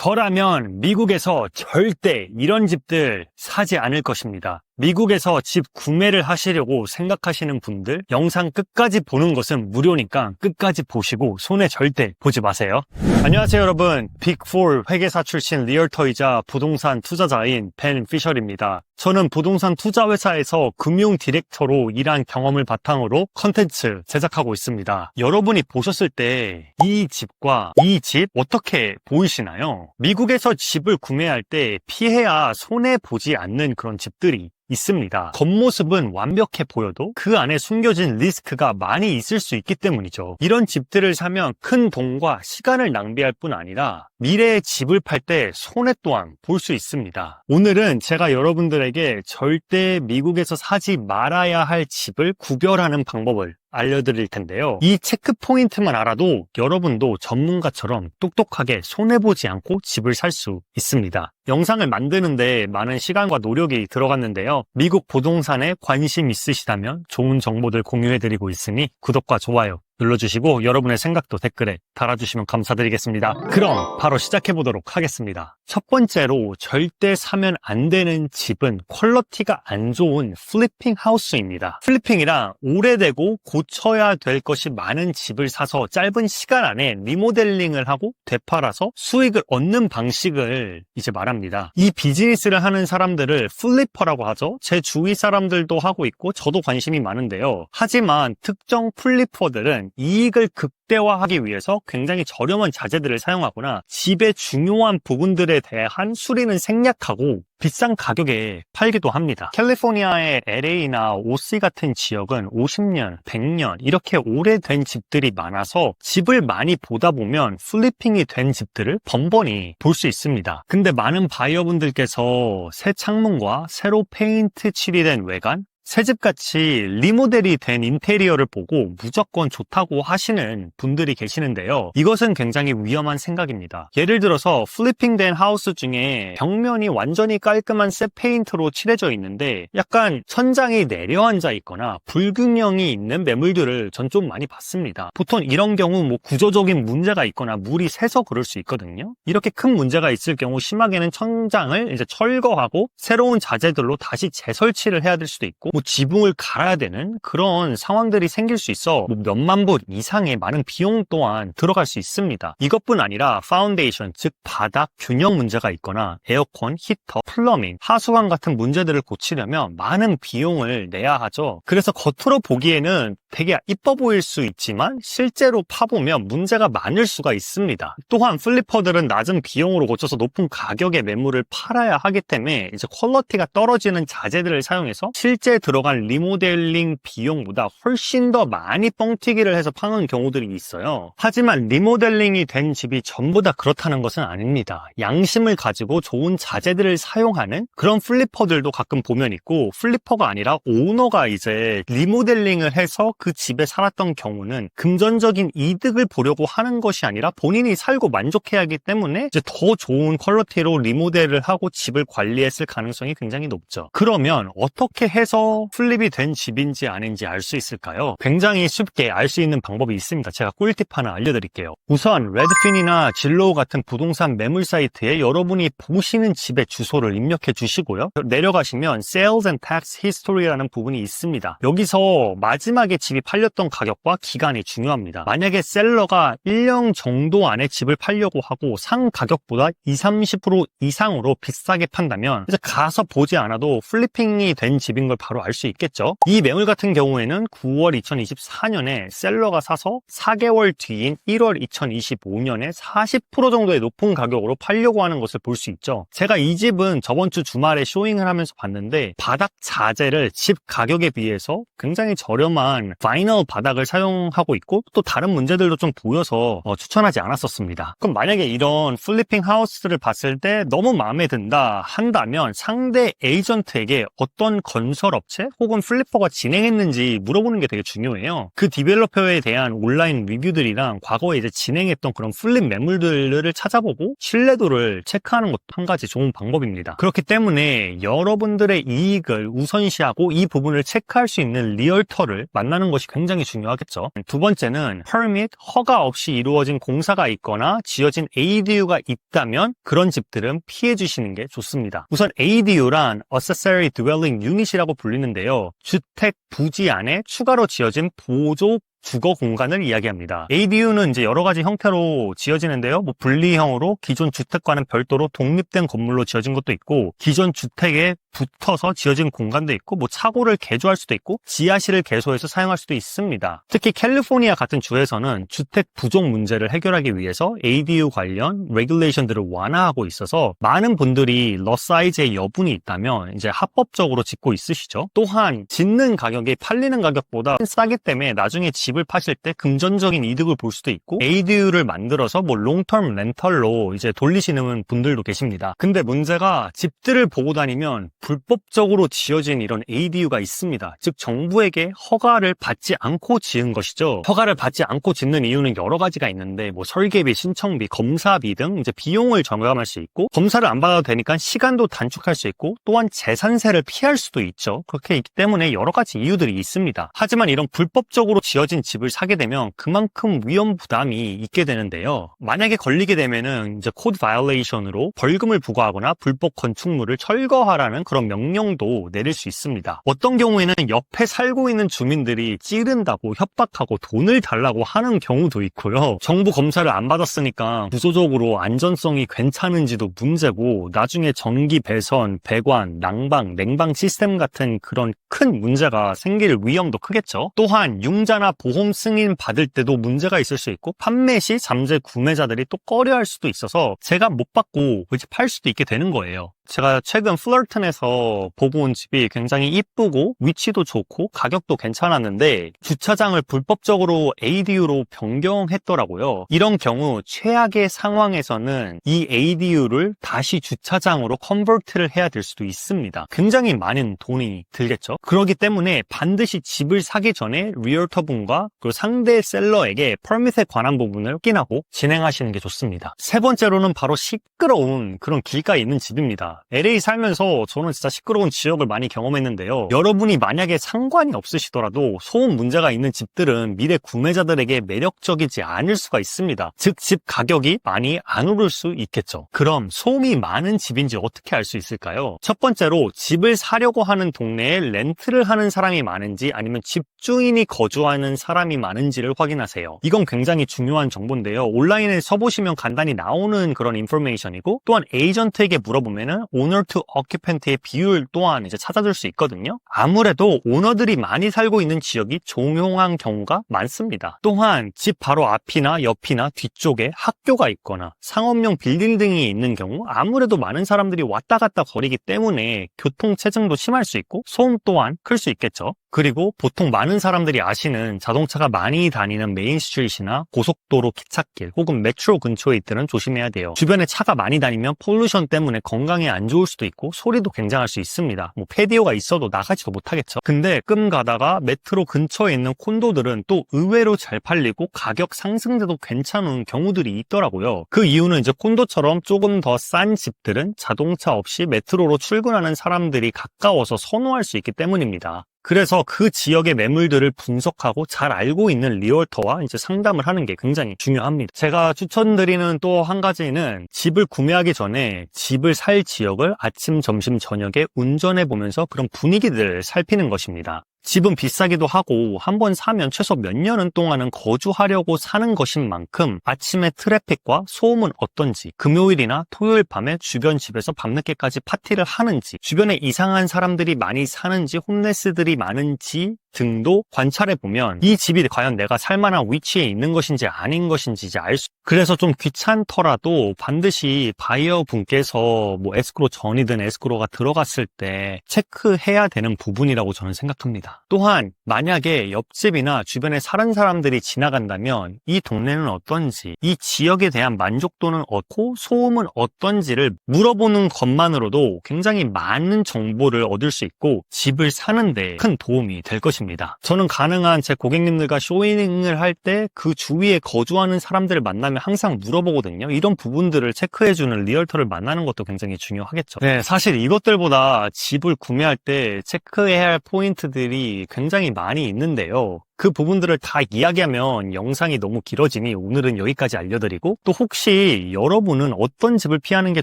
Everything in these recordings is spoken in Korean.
저라면 미국에서 절대 이런 집들 사지 않을 것입니다. 미국에서 집 구매를 하시려고 생각하시는 분들, 영상 끝까지 보는 것은 무료니까 끝까지 보시고 손해 절대 보지 마세요. 안녕하세요 여러분, 빅4 회계사 출신 리얼터이자 부동산 투자자인 벤 피셜입니다. 저는 부동산 투자회사에서 금융 디렉터로 일한 경험을 바탕으로 컨텐츠 제작하고 있습니다. 여러분이 보셨을 때 이 집과 이 집 어떻게 보이시나요? 미국에서 집을 구매할 때 피해야 손해보지 않는 그런 집들이 있습니다. 겉모습은 완벽해 보여도 그 안에 숨겨진 리스크가 많이 있을 수 있기 때문이죠. 이런 집들을 사면 큰 돈과 시간을 낭비할 뿐 아니라 미래의 집을 팔 때 손해 또한 볼 수 있습니다. 오늘은 제가 여러분들에게 절대 미국에서 사지 말아야 할 집을 구별하는 방법을 알려드릴 텐데요. 이 체크 포인트만 알아도 여러분도 전문가처럼 똑똑하게 손해보지 않고 집을 살 수 있습니다. 영상을 만드는데 많은 시간과 노력이 들어갔는데요. 미국 부동산에 관심 있으시다면 좋은 정보들 공유해드리고 있으니 구독과 좋아요 눌러주시고 여러분의 생각도 댓글에 달아주시면 감사드리겠습니다. 그럼 바로 시작해보도록 하겠습니다. 첫 번째로 절대 사면 안 되는 집은 퀄리티가 안 좋은 플리핑 하우스입니다. 플리핑이랑 오래되고 고쳐야 될 것이 많은 집을 사서 짧은 시간 안에 리모델링을 하고 되팔아서 수익을 얻는 방식을 이제 말합니다. 이 비즈니스를 하는 사람들을 플리퍼라고 하죠. 제 주위 사람들도 하고 있고 저도 관심이 많은데요. 하지만 특정 플리퍼들은 이익을 극대화하기 위해서 굉장히 저렴한 자재들을 사용하거나 집의 중요한 부분들에 대한 수리는 생략하고 비싼 가격에 팔기도 합니다. 캘리포니아의 LA나 OC 같은 지역은 50년, 100년 이렇게 오래된 집들이 많아서 집을 많이 보다 보면 플리핑이 된 집들을 번번이 볼 수 있습니다. 근데 많은 바이어분들께서 새 창문과 새로 페인트 칠이된 외관, 새집같이 리모델이 된 인테리어를 보고 무조건 좋다고 하시는 분들이 계시는데요. 이것은 굉장히 위험한 생각입니다. 예를 들어서 플리핑된 하우스 중에 벽면이 완전히 깔끔한 새 페인트로 칠해져 있는데 약간 천장이 내려앉아 있거나 불균형이 있는 매물들을 전 좀 많이 봤습니다. 보통 이런 경우 구조적인 문제가 있거나 물이 새서 그럴 수 있거든요. 이렇게 큰 문제가 있을 경우 심하게는 천장을 이제 철거하고 새로운 자재들로 다시 재설치를 해야 될 수도 있고 지붕을 갈아야 되는 그런 상황들이 생길 수 있어 몇만 불 이상의 많은 비용 또한 들어갈 수 있습니다. 이것뿐 아니라 파운데이션, 즉 바닥 균형 문제가 있거나 에어컨, 히터, 플러밍, 하수관 같은 문제들을 고치려면 많은 비용을 내야 하죠. 그래서 겉으로 보기에는 되게 이뻐 보일 수 있지만 실제로 파보면 문제가 많을 수가 있습니다. 또한 플리퍼들은 낮은 비용으로 고쳐서 높은 가격의 매물을 팔아야 하기 때문에 이제 퀄리티가 떨어지는 자재들을 사용해서 실제 들어간 리모델링 비용보다 훨씬 더 많이 뻥튀기를 해서 파는 경우들이 있어요. 하지만 리모델링이 된 집이 전부 다 그렇다는 것은 아닙니다. 양심을 가지고 좋은 자재들을 사용하는 그런 플리퍼들도 가끔 보면 있고, 플리퍼가 아니라 오너가 이제 리모델링을 해서 그 집에 살았던 경우는 금전적인 이득을 보려고 하는 것이 아니라 본인이 살고 만족해야 하기 때문에 이제 더 좋은 퀄리티로 리모델을 하고 집을 관리했을 가능성이 굉장히 높죠. 그러면 어떻게 해서 플립이 된 집인지 아닌지 알 수 있을까요? 굉장히 쉽게 알 수 있는 방법이 있습니다. 제가 꿀팁 하나 알려드릴게요. 우선 레드핀이나 진로우 같은 부동산 매물 사이트에 여러분이 보시는 집의 주소를 입력해 주시고요. 내려가시면 Sales and Tax History라는 부분이 있습니다. 여기서 마지막에 집이 팔렸던 가격과 기간이 중요합니다. 만약에 셀러가 1년 정도 안에 집을 팔려고 하고 상 가격보다 20-30% 이상으로 비싸게 판다면 이제 가서 보지 않아도 플리핑이 된 집인 걸 바로 알 수 있겠죠. 이 매물 같은 경우에는 9월 2024년에 셀러가 사서 4개월 뒤인 1월 2025년에 40% 정도의 높은 가격으로 팔려고 하는 것을 볼 수 있죠. 제가 이 집은 저번 주 주말에 쇼잉을 하면서 봤는데 바닥 자재를 집 가격에 비해서 굉장히 저렴한 바이널 바닥을 사용하고 있고 또 다른 문제들도 좀 보여서 추천하지 않았었습니다. 그럼 만약에 이런 플리핑 하우스를 봤을 때 너무 마음에 든다 한다면 상대 에이전트에게 어떤 건설업체 혹은 플리퍼가 진행했는지 물어보는 게 되게 중요해요. 그 디벨로퍼에 대한 온라인 리뷰들이랑 과거에 이제 진행했던 그런 플립 매물들을 찾아보고 신뢰도를 체크하는 것도 한 가지 좋은 방법입니다. 그렇기 때문에 여러분들의 이익을 우선시하고 이 부분을 체크할 수 있는 리얼터를 만나는 하는 것이 굉장히 중요하겠죠. 두 번째는 permit, 허가 없이 이루어진 공사가 있거나 지어진 ADU가 있다면 그런 집들은 피해 주시는 게 좋습니다. 우선 ADU란 Accessory Dwelling Unit이라고 불리는데요. 주택 부지 안에 추가로 지어진 보조 주거 공간을 이야기합니다. ADU는 이제 여러 가지 형태로 지어지는데요. 뭐 분리형으로 기존 주택과는 별도로 독립된 건물로 지어진 것도 있고, 기존 주택에 붙어서 지어진 공간도 있고, 뭐 차고를 개조할 수도 있고, 지하실을 개소해서 사용할 수도 있습니다. 특히 캘리포니아 같은 주에서는 주택 부족 문제를 해결하기 위해서 ADU 관련 레귤레이션들을 완화하고 있어서 많은 분들이 러 사이즈의 여분이 있다면 이제 합법적으로 짓고 있으시죠. 또한 짓는 가격이 팔리는 가격보다 싸기 때문에 나중에 집을 파실 때 금전적인 이득을 볼 수도 있고, ADU를 만들어서 뭐 롱텀 렌털로 이제 돌리시는 분들도 계십니다. 근데 문제가 집들을 보고 다니면 불법적으로 지어진 이런 ADU가 있습니다. 즉 정부에게 허가를 받지 않고 지은 것이죠. 허가를 받지 않고 짓는 이유는 여러 가지가 있는데, 뭐 설계비, 신청비, 검사비 등 이제 비용을 절감할 수 있고, 검사를 안 받아도 되니까 시간도 단축할 수 있고, 또한 재산세를 피할 수도 있죠. 그렇게 있기 때문에 여러 가지 이유들이 있습니다. 하지만 이런 불법적으로 지어진 집을 사게 되면 그만큼 위험 부담이 있게 되는데요. 만약에 걸리게 되면은 이제 코드 바이올레이션으로 벌금을 부과하거나 불법 건축물을 철거하라는 그런 명령도 내릴 수 있습니다. 어떤 경우에는 옆에 살고 있는 주민들이 찌른다고 협박하고 돈을 달라고 하는 경우도 있고요. 정부 검사를 안 받았으니까 구조적으로 안전성이 괜찮은지도 문제고, 나중에 전기 배선, 배관, 난방, 냉방 시스템 같은 그런 큰 문제가 생길 위험도 크겠죠. 또한 융자나 보험 승인 받을 때도 문제가 있을 수 있고, 판매 시 잠재 구매자들이 또 꺼려할 수도 있어서 제가 못 받고 이제 팔 수도 있게 되는 거예요. 제가 최근 플러튼에서 보고 온 집이 굉장히 이쁘고 위치도 좋고 가격도 괜찮았는데 주차장을 불법적으로 ADU로 변경했더라고요. 이런 경우 최악의 상황에서는 이 ADU를 다시 주차장으로 컨버트를 해야 될 수도 있습니다. 굉장히 많은 돈이 들겠죠. 그렇기 때문에 반드시 집을 사기 전에 리얼터분과 그 상대 셀러에게 퍼밋에 관한 부분을 확인하고 진행하시는 게 좋습니다. 세 번째로는 바로 시끄러운 그런 길가에 있는 집입니다. LA 살면서 저는 진짜 시끄러운 지역을 많이 경험했는데요. 여러분이 만약에 상관이 없으시더라도 소음 문제가 있는 집들은 미래 구매자들에게 매력적이지 않을 수가 있습니다. 즉 집 가격이 많이 안 오를 수 있겠죠. 그럼 소음이 많은 집인지 어떻게 알 수 있을까요? 첫 번째로 집을 사려고 하는 동네에 렌트를 하는 사람이 많은지, 아니면 집주인이 거주하는 사람이 많은지를 확인하세요. 이건 굉장히 중요한 정보인데요. 온라인에 써보시면 간단히 나오는 그런 인포메이션이고, 또한 에이전트에게 물어보면은 오너 투 어큐펜트의 비율 또한 이제 찾아줄 수 있거든요. 아무래도 오너들이 많이 살고 있는 지역이 조용한 경우가 많습니다. 또한 집 바로 앞이나 옆이나 뒤쪽에 학교가 있거나 상업용 빌딩 등이 있는 경우 아무래도 많은 사람들이 왔다 갔다 거리기 때문에 교통체증도 심할 수 있고 소음 또한 클 수 있겠죠. 그리고 보통 많은 사람들이 아시는 자동차가 많이 다니는 메인 스트리트나 고속도로 기찻길 혹은 메트로 근처에 있들은 조심해야 돼요. 주변에 차가 많이 다니면 폴루션 때문에 건강에 안 좋을 수도 있고 소리도 굉장할 수 있습니다. 뭐 패디오가 있어도 나가지도 못하겠죠. 근데 끔 가다가 메트로 근처에 있는 콘도들은 또 의외로 잘 팔리고 가격 상승돼도 괜찮은 경우들이 있더라고요. 그 이유는 이제 콘도처럼 조금 더 싼 집들은 자동차 없이 메트로로 출근하는 사람들이 가까워서 선호할 수 있기 때문입니다. 그래서 그 지역의 매물들을 분석하고 잘 알고 있는 리얼터와 이제 상담을 하는 게 굉장히 중요합니다. 제가 추천드리는 또 한 가지는 집을 구매하기 전에 집을 살 지역을 아침, 점심, 저녁에 운전해 보면서 그런 분위기들을 살피는 것입니다. 집은 비싸기도 하고 한번 사면 최소 몇 년은 동안은 거주하려고 사는 것인 만큼 아침에 트래픽과 소음은 어떤지, 금요일이나 토요일 밤에 주변 집에서 밤늦게까지 파티를 하는지, 주변에 이상한 사람들이 많이 사는지, 홈레스들이 많은지 등도 관찰해보면 이 집이 과연 내가 살만한 위치에 있는 것인지 아닌 것인지 이제 알 수. 그래서 좀 귀찮더라도 반드시 바이어 분께서 뭐 에스크로 전이든 에스크로가 들어갔을 때 체크해야 되는 부분이라고 저는 생각합니다. 또한 만약에 옆집이나 주변에 사는 사람들이 지나간다면 이 동네는 어떤지, 이 지역에 대한 만족도는 어떻고 소음은 어떤지를 물어보는 것만으로도 굉장히 많은 정보를 얻을 수 있고 집을 사는데 큰 도움이 될 것입니다. 저는 가능한 제 고객님들과 쇼잉을 할 때 그 주위에 거주하는 사람들을 만나면 항상 물어보거든요. 이런 부분들을 체크해주는 리얼터를 만나는 것도 굉장히 중요하겠죠. 네, 사실 이것들보다 집을 구매할 때 체크해야 할 포인트들이 굉장히 많이 있는데요. 그 부분들을 다 이야기하면 영상이 너무 길어지니 오늘은 여기까지 알려드리고, 또 혹시 여러분은 어떤 집을 피하는 게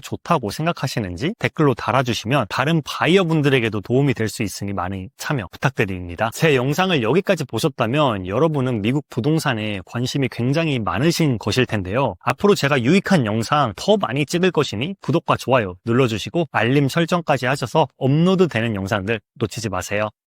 좋다고 생각하시는지 댓글로 달아주시면 다른 바이어분들에게도 도움이 될 수 있으니 많이 참여 부탁드립니다. 제 영상을 여기까지 보셨다면 여러분은 미국 부동산에 관심이 굉장히 많으신 것일 텐데요. 앞으로 제가 유익한 영상 더 많이 찍을 것이니 구독과 좋아요 눌러주시고 알림 설정까지 하셔서 업로드 되는 영상들 놓치지 마세요.